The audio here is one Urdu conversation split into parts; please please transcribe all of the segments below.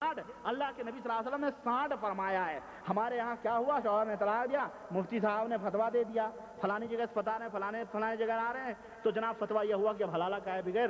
اللہ کے نبی صلی اللہ علیہ وسلم نے 60 فرمایا ہے. ہمارے یہاں کیا ہوا, شوہر نے طلاق دیا, مفتی صاحب نے فتوا دے دیا, فلانی جگہ سے بتا رہے ہیں, فلانے جگہ آ رہے ہیں, تو جناب فتوا یہ ہوا کہ اب حلالہ کا ہے بغیر.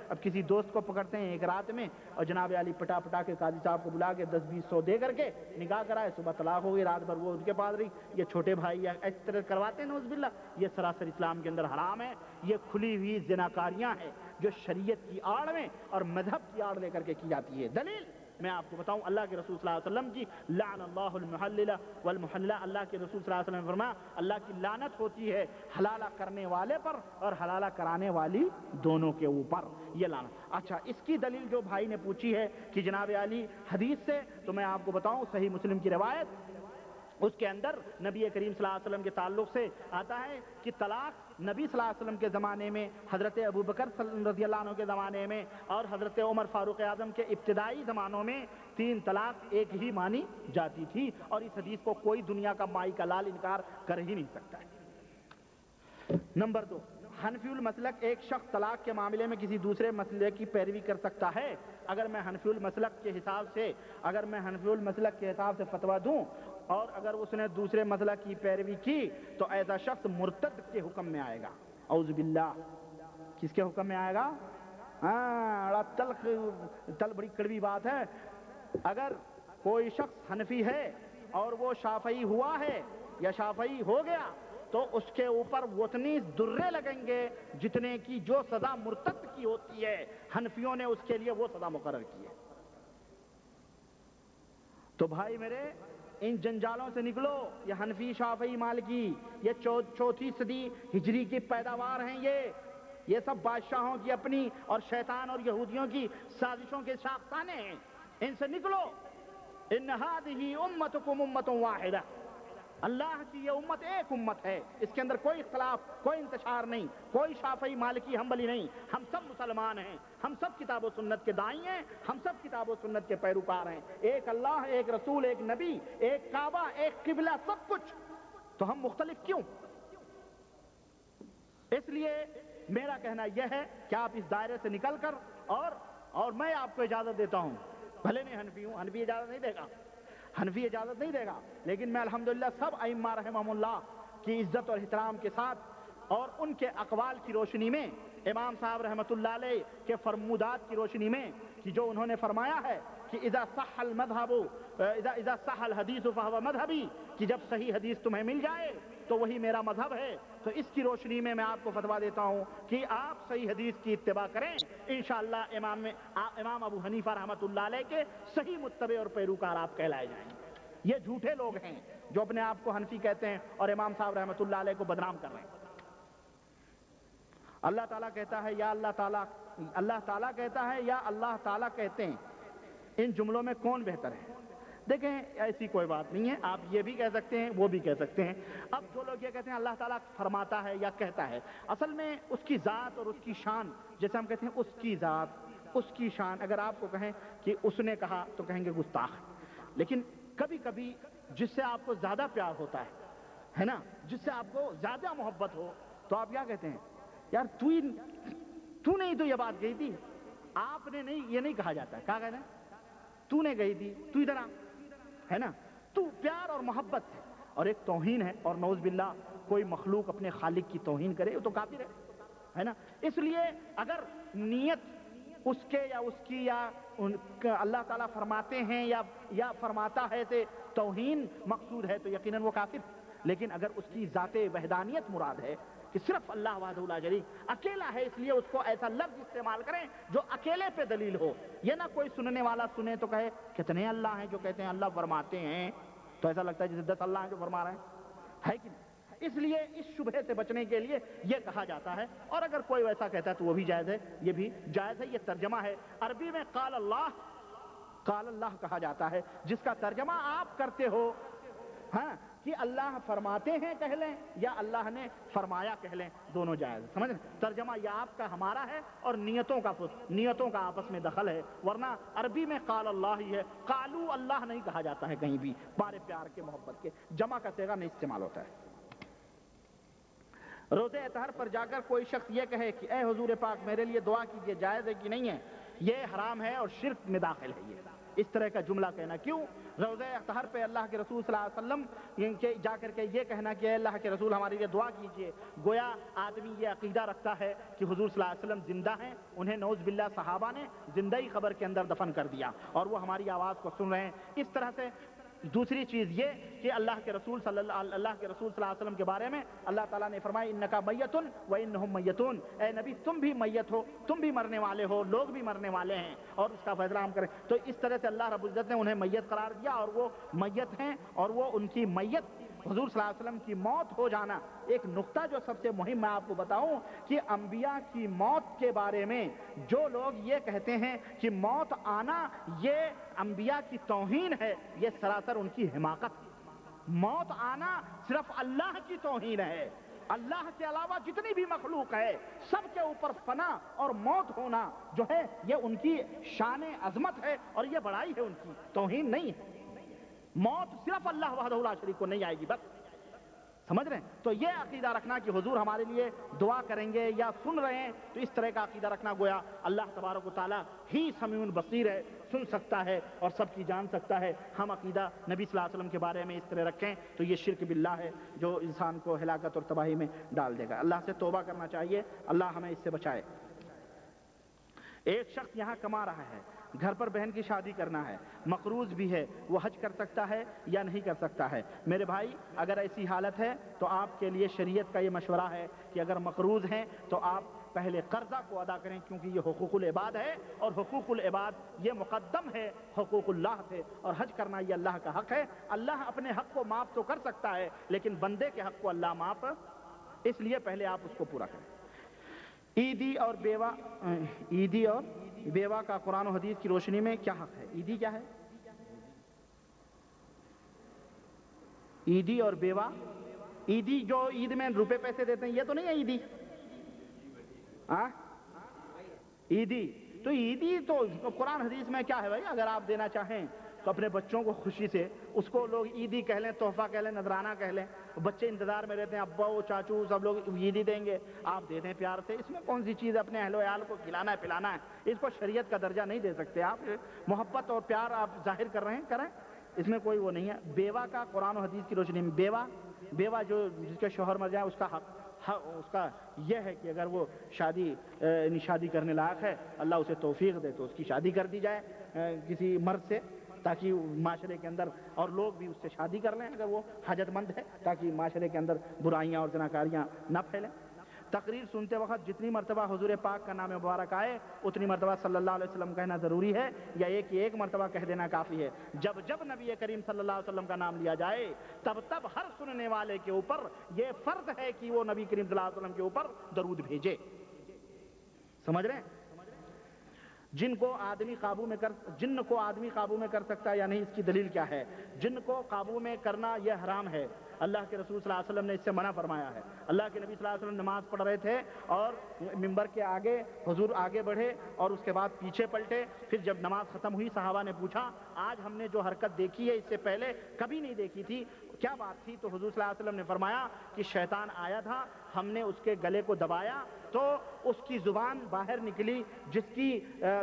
اب کسی دوست کو پکڑتے ہیں ایک رات میں, اور جناب علی پٹا کے قاضی صاحب کو بلا کے 10-20 دے کر کے نکاح کرائے, صبح طلاق ہو گئی, رات بھر وہ ان کے پاس رہی. یہ چھوٹے بھائی یا اس طرح کرواتے ہیں نعوذ باللہ, یہ سراسر اسلام کے اندر حرام ہے. یہ کھلی ہوئی زناکاریاں ہیں جو شریعت کی آڑ میں اور مذہب کی آڑ لے کر کے کی جاتی ہے. دلیل میں آپ کو بتاؤں, اللہ کے رسول صلی اللہ علیہ وسلم کی لعن اللہ المحلل والمحللہ, اللہ کے رسول صلی اللہ علیہ وسلم نے فرمایا اللہ کی لعنت ہوتی ہے حلالہ کرنے والے پر اور حلالہ کرانے والی دونوں کے اوپر, یہ لعنت. اچھا, اس کی دلیل جو بھائی نے پوچھی ہے کہ جناب علی حدیث سے, تو میں آپ کو بتاؤں صحیح مسلم کی روایت, اس کے اندر نبی کریم صلی اللہ علیہ وسلم کے تعلق سے آتا ہے کہ طلاق نبی صلی اللہ علیہ وسلم کے زمانے میں, حضرت ابوبکر رضی اللہ عنہ کے زمانے میں, اور حضرت عمر فاروق اعظم کے ابتدائی زمانوں میں 3 طلاق ایک ہی مانی جاتی تھی, اور اس حدیث کو کوئی دنیا کا مائی کا لال انکار کر ہی نہیں سکتا ہے. نمبر 2, حنفی المسلک, ایک شخص طلاق کے معاملے میں کسی دوسرے مسئلے کی پیروی کر سکتا ہے. اگر میں حنفی المسلک کے حساب سے فتویٰ دوں اور اگر اس نے دوسرے مسلک کی پیروی کی تو ایسا شخص مرتد کے حکم میں آئے گا. اعوذ باللہ, کس کے حکم میں آئے گا؟ ہاں, بڑی کڑوی بات ہے. اگر کوئی شخص حنفی ہے اور وہ شافعی ہوا ہے یا شافعی ہو گیا تو اس کے اوپر اتنی درے لگیں گے جتنے کی جو سزا مرتد کی ہوتی ہے, حنفیوں نے اس کے لیے وہ سزا مقرر کی ہے. تو بھائی میرے, ان جنجالوں سے نکلو. یہ حنفی, شافعی, مالکی, یہ 4تھی صدی ہجری کی پیداوار ہیں. یہ سب بادشاہوں کی اپنی اور شیطان اور یہودیوں کی سازشوں کے ساختانے ہیں. ان سے نکلو. ان هذه امتکم امۃ واحدہ, اللہ کی یہ امت ایک امت ہے, اس کے اندر کوئی اختلاف, کوئی انتشار نہیں, کوئی شافعی, مالکی, حنبلی نہیں. ہم سب مسلمان ہیں, ہم سب کتاب و سنت کے دائی ہیں, ہم سب کتاب و سنت کے پیروکار ہیں. ایک اللہ, ایک رسول, ایک نبی, ایک کعبہ, ایک قبلہ, سب کچھ. تو ہم مختلف کیوں؟ اس لیے میرا کہنا یہ ہے کہ آپ اس دائرے سے نکل کر اور میں آپ کو اجازت دیتا ہوں, بھلے میں حنفی ہوں, حنفی اجازت نہیں دے گا, لیکن میں الحمدللہ سب ائمہ رحمہم اللہ کی عزت اور احترام کے ساتھ اور ان کے اقوال کی روشنی میں, امام صاحب رحمۃ اللہ علیہ کے فرمودات کی روشنی میں, کہ جو انہوں نے فرمایا ہے کہ اذا صح الحدیث فهو مذہبی, کہ جب صحیح حدیث تمہیں مل جائے تو وہی میرا مذہب ہے. تو اس کی روشنی میں آپ کو فتویٰ دیتا ہوں کہ آپ صحیح حدیث کی اتباع کریں. انشاءاللہ امام ابو حنیفہ رحمۃ اللہ علیہ کے صحیح متبع اور پیروکار آپ کہلائے جائیں گے. یہ جھوٹے لوگ ہیں جو اپنے آپ کو حنفی کہتے ہیں اور امام صاحب رحمۃ اللہ علیہ کو بدنام کر رہے ہیں. اللہ تعالیٰ کہتا ہے یا اللہ تعالیٰ کہتا ہے یا اللہ تعالیٰ کہتے ہیں, ان جملوں میں کون بہتر ہے؟ دیکھیں, ایسی کوئی بات نہیں ہے, آپ یہ بھی کہہ سکتے ہیں, وہ بھی کہہ سکتے ہیں. اب جو لوگ یہ کہتے ہیں اللہ تعالیٰ فرماتا ہے یا کہتا ہے, اصل میں اس کی ذات اور اس کی شان, جیسے ہم کہتے ہیں اس کی ذات, اس کی شان, اگر آپ کو کہیں کہ اس نے کہا تو کہیں گے گستاخ. لیکن کبھی کبھی جس سے آپ کو زیادہ پیار ہوتا ہے نا, جس سے آپ کو زیادہ محبت ہو, تو آپ کیا کہتے ہیں, یار تو نہیں تو یہ بات کہی تھی, آپ نے نہیں, یہ نہیں کہا جاتا. کہا کہتے ہیں تو نے کہی تھی, تو ادھر آ, ہے نا. تو پیار اور محبت ہے, اور ایک توہین ہے, اور نعوذ باللہ کوئی مخلوق اپنے خالق کی توہین کرے وہ تو کافر ہے نا. اس لیے اگر نیت اس کے یا اس کی یا اللہ تعالیٰ فرماتے ہیں یا فرماتا ہے سے توہین مقصود ہے تو یقیناً وہ کافر. لیکن اگر اس کی ذات وحدانیت مراد ہے کہ صرف اللہ وحدہ لا شریک اکیلا ہے, اس لیے اس کو ایسا لفظ استعمال کریں جو اکیلے پہ دلیل ہو. یہ نہ کوئی سننے والا سنے تو کہے کتنے اللہ ہیں جو کہتے ہیں اللہ فرماتے ہیں, تو ایسا لگتا ہے جیسے 10 اللہ ہیں جو فرما رہے ہیں, ہے کہ نہیں. اس لیے اس شبہے سے بچنے کے لیے یہ کہا جاتا ہے, اور اگر کوئی ویسا کہتا ہے تو وہ بھی جائز ہے, یہ بھی جائز ہے. یہ ترجمہ ہے, عربی میں قال اللہ کہا جاتا ہے, جس کا ترجمہ آپ کرتے ہو ہاں کہ اللہ فرماتے ہیں کہہ لیں یا اللہ نے فرمایا کہہ لیں, دونوں جائز. سمجھ, ترجمہ یا آپ کا ہمارا ہے اور نیتوں کا آپس میں دخل ہے, ورنہ عربی میں قال اللہ ہی ہے. قالو اللہ نہیں کہا جاتا ہے کہیں بھی, بارے پیار کے محبت کے, جمع کا صیغہ نہیں استعمال ہوتا ہے. روزے اطہر پر جا کر کوئی شخص یہ کہے کہ اے حضور پاک میرے لیے دعا کیجیے, جائز ہے کہ نہیں ہے؟ یہ حرام ہے اور شرک میں داخل ہے. اس طرح کا جملہ کہنا کیوں؟ روضہ اطہر پہ اللہ کے رسول صلی اللہ علیہ وسلم کے جا کر کے یہ کہنا کہ اے اللہ کے رسول ہمارے لیے دعا کیجئے، گویا آدمی یہ عقیدہ رکھتا ہے کہ حضور صلی اللہ علیہ وسلم زندہ ہیں، انہیں نعوذ باللہ صحابہ نے زندہ ہی قبر کے اندر دفن کر دیا اور وہ ہماری آواز کو سن رہے ہیں۔ اس طرح سے دوسری چیز یہ کہ اللہ کے رسول صلی اللہ علیہ وسلم کے بارے میں اللہ تعالیٰ نے فرمایا انکا میتن و انہم میتون، اے نبی تم بھی میت ہو، تم بھی مرنے والے ہو، لوگ بھی مرنے والے ہیں، اور اس کا فیصلہ ہم کریں۔ تو اس طرح سے اللہ رب العزت نے انہیں میت قرار دیا اور وہ میت ہیں، اور وہ ان کی میت حضور صلی اللہ علیہ وسلم کی موت ہو جانا۔ ایک نقطہ جو سب سے مہم میں آپ کو بتاؤں کہ انبیاء کی موت کے بارے میں جو لوگ یہ کہتے ہیں کہ موت آنا یہ انبیاء کی توہین ہے، یہ سراسر ان کی حماقت ہے۔ موت آنا صرف اللہ کی توہین ہے۔ اللہ کے علاوہ جتنی بھی مخلوق ہے سب کے اوپر فنا اور موت ہونا جو ہے یہ ان کی شان عظمت ہے اور یہ بڑائی ہے، ان کی توہین نہیں ہے۔ موت صرف اللہ وحدہ لا شریک کو نہیں آئے گی، بس سمجھ رہے ہیں؟ تو یہ عقیدہ رکھنا کہ حضور ہمارے لیے دعا کریں گے یا سن رہے ہیں، تو اس طرح کا عقیدہ رکھنا گویا اللہ تبارک و تعالیٰ ہی سمیع بصیر ہے، سن سکتا ہے اور سب کی جان سکتا ہے۔ ہم عقیدہ نبی صلی اللہ علیہ وسلم کے بارے میں اس طرح رکھیں تو یہ شرک باللہ ہے جو انسان کو ہلاکت اور تباہی میں ڈال دے گا۔ اللہ سے توبہ کرنا چاہیے، اللہ ہمیں اس سے بچائے۔ ایک شخص یہاں کما رہا ہے، گھر پر بہن کی شادی کرنا ہے، مقروض بھی ہے، وہ حج کر سکتا ہے یا نہیں کر سکتا ہے؟ میرے بھائی اگر ایسی حالت ہے تو آپ کے لیے شریعت کا یہ مشورہ ہے کہ اگر مقروض ہیں تو آپ پہلے قرضہ کو ادا کریں، کیونکہ یہ حقوق العباد ہے اور حقوق العباد یہ مقدم ہے حقوق اللہ سے، اور حج کرنا یہ اللہ کا حق ہے۔ اللہ اپنے حق کو معاف تو کر سکتا ہے لیکن بندے کے حق کو اللہ معاف، اس لیے پہلے آپ اس کو پورا کریں۔ عیدی اور بیوہ کا قرآن و حدیث کی روشنی میں کیا حق ہے؟ عیدی کیا ہے؟ عیدی اور بیوہ، عیدی جو عید میں روپے پیسے دیتے ہیں یہ تو نہیں ہے عیدی؟ عیدی تو عیدی تو قرآن حدیث میں کیا ہے بھائی؟ اگر آپ دینا چاہیں تو اپنے بچوں کو خوشی سے، اس کو لوگ عیدی کہہ لیں، تحفہ کہہ لیں، نذرانہ کہہ لیں، بچے انتظار میں رہتے ہیں ابا چاچو سب لوگ عیدی دیں گے، آپ دے دیں پیار سے۔ اس میں کون سی چیز اپنے اہل و عیال کو کھلانا ہے پلانا ہے؟ اس کو شریعت کا درجہ نہیں دے سکتے آپ۔ محبت اور پیار آپ ظاہر کر رہے ہیں، کریں، اس میں کوئی وہ نہیں ہے۔ بیوہ کا قرآن و حدیث کی روشنی میں، بیوہ جو جس کے شوہر مر جائے اس کا حق اس کا یہ ہے کہ اگر وہ شادی کرنے لائق ہے، اللہ اسے توفیق دے تو اس کی شادی کر دی جائے کسی مرد سے، تاکہ معاشرے کے اندر اور لوگ بھی اس سے شادی کر لیں اگر وہ حاجت مند ہے، تاکہ معاشرے کے اندر برائیاں اور زناکاریاں نہ پھیلیں۔ تقریر سنتے وقت جتنی مرتبہ حضور پاک کا نام مبارک آئے اتنی مرتبہ صلی اللہ علیہ وسلم کہنا ضروری ہے یا ایک مرتبہ کہہ دینا کافی ہے؟ جب نبی کریم صلی اللہ علیہ وسلم کا نام لیا جائے تب ہر سننے والے کے اوپر یہ فرض ہے کہ وہ نبی کریم صلی اللہ علیہ وسلم کے اوپر درود بھیجے۔ سمجھ رہے ہیں؟ جن کو آدمی قابو میں کر سکتا ہے یا نہیں، اس کی دلیل کیا ہے؟ جن کو قابو میں کرنا یہ حرام ہے، اللہ کے رسول صلی اللہ علیہ وسلم نے اس سے منع فرمایا ہے۔ اللہ کے نبی صلی اللہ علیہ وسلم نماز پڑھ رہے تھے اور منبر کے آگے حضور آگے بڑھے اور اس کے بعد پیچھے پلٹے، پھر جب نماز ختم ہوئی صحابہ نے پوچھا آج ہم نے جو حرکت دیکھی ہے اس سے پہلے کبھی نہیں دیکھی تھی، کیا بات تھی؟ تو حضور صلی اللہ علیہ وسلم نے فرمایا کہ شیطان آیا تھا، ہم نے اس کے گلے کو دبایا تو اس کی زبان باہر نکلی جس کی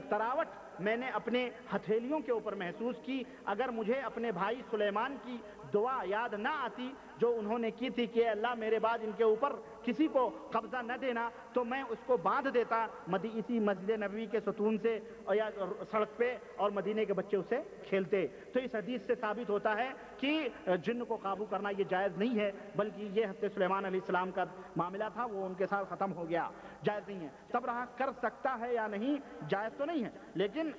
تراوٹ میں نے اپنے ہتھیلیوں کے اوپر محسوس کی۔ اگر مجھے اپنے بھائی سلیمان کی دعا یاد نہ آتی جو انہوں نے کی تھی کہ اللہ میرے بعد ان کے اوپر کسی کو قبضہ نہ دینا، تو میں اس کو باندھ دیتا اسی مسجد نبوی کے ستون سے یا سڑک پہ، اور مدینے کے بچے اسے کھیلتے۔ تو اس حدیث سے ثابت ہوتا ہے کہ جن کو قابو کرنا یہ جائز نہیں ہے، بلکہ یہ حضرت سلیمان علیہ السلام کا معاملہ تھا، وہ ان کے ساتھ ختم ہو گیا، جائز نہیں ہے۔ تب رہا کر سکتا ہے یا نہیں، جائز تو نہیں ہے، لیکن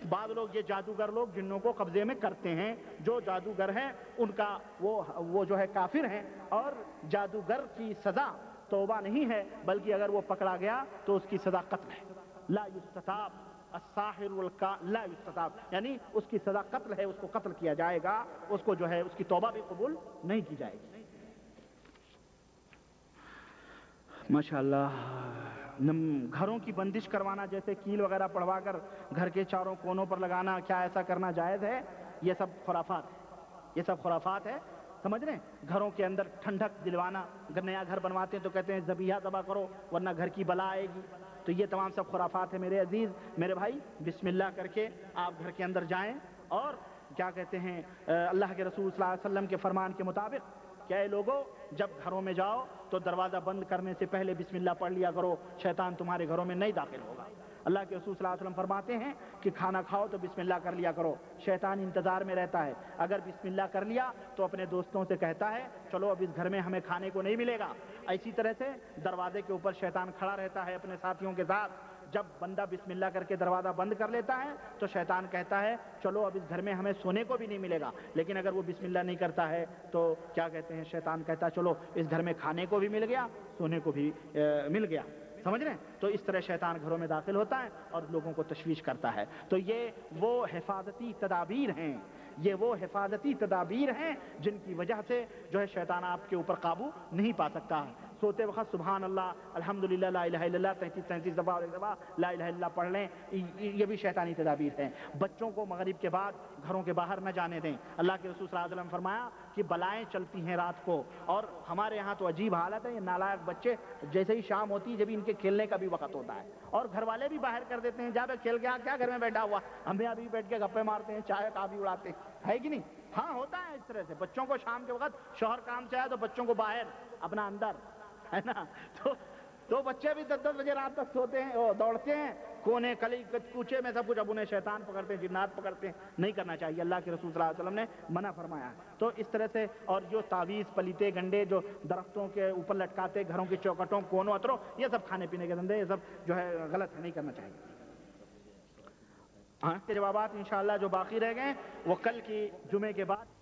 بعض لوگ یہ جادوگر لوگ جنوں کو قبضے میں کرتے ہیں، جو جادوگر ہیں ان کا وہ جو ہے کافر ہیں، اور جادوگر کی سزا توبہ نہیں ہے، بلکہ اگر وہ پکڑا گیا تو اس کی سزا قتل ہے۔ لا یستتاب الساحر لا یستتاب، یعنی اس کی سزا قتل ہے، اس کو قتل کیا جائے گا، اس کو جو ہے اس کی توبہ بھی قبول نہیں کی جائے گی۔ ماشاءاللہ۔ گھروں کی بندش کروانا، جیسے کیل وغیرہ پڑھوا کر گھر کے چاروں کونوں پر لگانا، کیا ایسا کرنا جائز ہے؟ یہ سب خرافات ہے، سمجھ رہے ہیں؟ گھروں کے اندر ٹھنڈک دلوانا، اگر نیا گھر بنواتے ہیں تو کہتے ہیں ذبیحہ ذبح کرو ورنہ گھر کی بلا آئے گی، تو یہ تمام سب خرافات ہے۔ میرے عزیز، میرے بھائی، بسم اللہ کر کے آپ گھر کے اندر جائیں اور کیا کہتے ہیں اللہ کے رسول صلی اللہ علیہ وسلم کے فرمان کے مطابق کہ اے لوگو جب گھروں میں جاؤ تو دروازہ بند کرنے سے پہلے بسم اللہ پڑھ لیا کرو، شیطان تمہارے گھروں میں نہیں داخل ہوگا۔ اللہ کے رسول صلی اللہ علیہ وسلم فرماتے ہیں کہ کھانا کھاؤ تو بسم اللہ کر لیا کرو، شیطان انتظار میں رہتا ہے، اگر بسم اللہ کر لیا تو اپنے دوستوں سے کہتا ہے چلو اب اس گھر میں ہمیں کھانے کو نہیں ملے گا۔ اسی طرح سے دروازے کے اوپر شیطان کھڑا رہتا ہے اپنے ساتھیوں کے ساتھ، جب بندہ بسم اللہ کر کے دروازہ بند کر لیتا ہے تو شیطان کہتا ہے چلو اب اس گھر میں ہمیں سونے کو بھی نہیں ملے گا، لیکن اگر وہ بسم اللہ نہیں کرتا ہے تو کیا کہتے ہیں شیطان کہتا ہے چلو اس گھر میں کھانے کو بھی مل گیا، سونے کو بھی مل گیا۔ سمجھ رہے ہیں؟ تو اس طرح شیطان گھروں میں داخل ہوتا ہے اور لوگوں کو تشویش کرتا ہے۔ تو یہ وہ حفاظتی تدابیر ہیں، یہ وہ حفاظتی تدابیر ہیں جن کی وجہ سے جو ہے شیطان آپ کے اوپر قابو نہیں پا سکتا۔ سوتے وقت سبحان اللہ، الحمدللہ، لا الہ الا اللہ 33 دفعہ لا الہ الا اللہ پڑھ لیں، یہ بھی شیطانی تدابیر ہیں۔ بچوں کو مغرب کے بعد گھروں کے باہر نہ جانے دیں۔ اللہ کے رسول صلی اللہ علیہ وسلم فرمایا کہ بلائیں چلتی ہیں رات کو، اور ہمارے ہاں تو عجیب حالت ہے، یہ نالائق بچے جیسے ہی شام ہوتی ہے جب ان کے کھیلنے کا بھی وقت ہوتا ہے اور گھر والے بھی باہر کر دیتے ہیں، جا بے کھیل کے آ، کیا گھر میں بیٹھا ہوا، ہم یہاں بھی بیٹھ کے گپے مارتے ہیں، چائے کافی اڑاتے ہیں، ہے کہ نہیں؟ ہاں ہوتا ہے اس طرح سے۔ بچوں کو شام کے وقت شوہر کام سے آئے تو بچوں کو باہر، اپنا اندر، ہے نا؟ تو بچے بھی 10 بجے رات تک سوتے ہیں، دوڑتے ہیں کونے کلی کوچے میں سب کچھ، اب انہیں شیطان پکڑتے ہیں، جنات پکڑتے ہیں۔ نہیں کرنا چاہیے، اللہ کے رسول صلی اللہ علیہ وسلم نے منع فرمایا ہے۔ تو اس طرح سے، اور جو تعویذ پلیتے گنڈے جو درختوں کے اوپر لٹکاتے گھروں کی چوکٹوں کونوں اتروں، یہ سب کھانے پینے کے دھندے، یہ سب جو ہے غلط ہے، نہیں کرنا چاہیے۔ ہاں کے جوابات انشاءاللہ جو باقی رہ گئے وہ کل کی جمعے کے بعد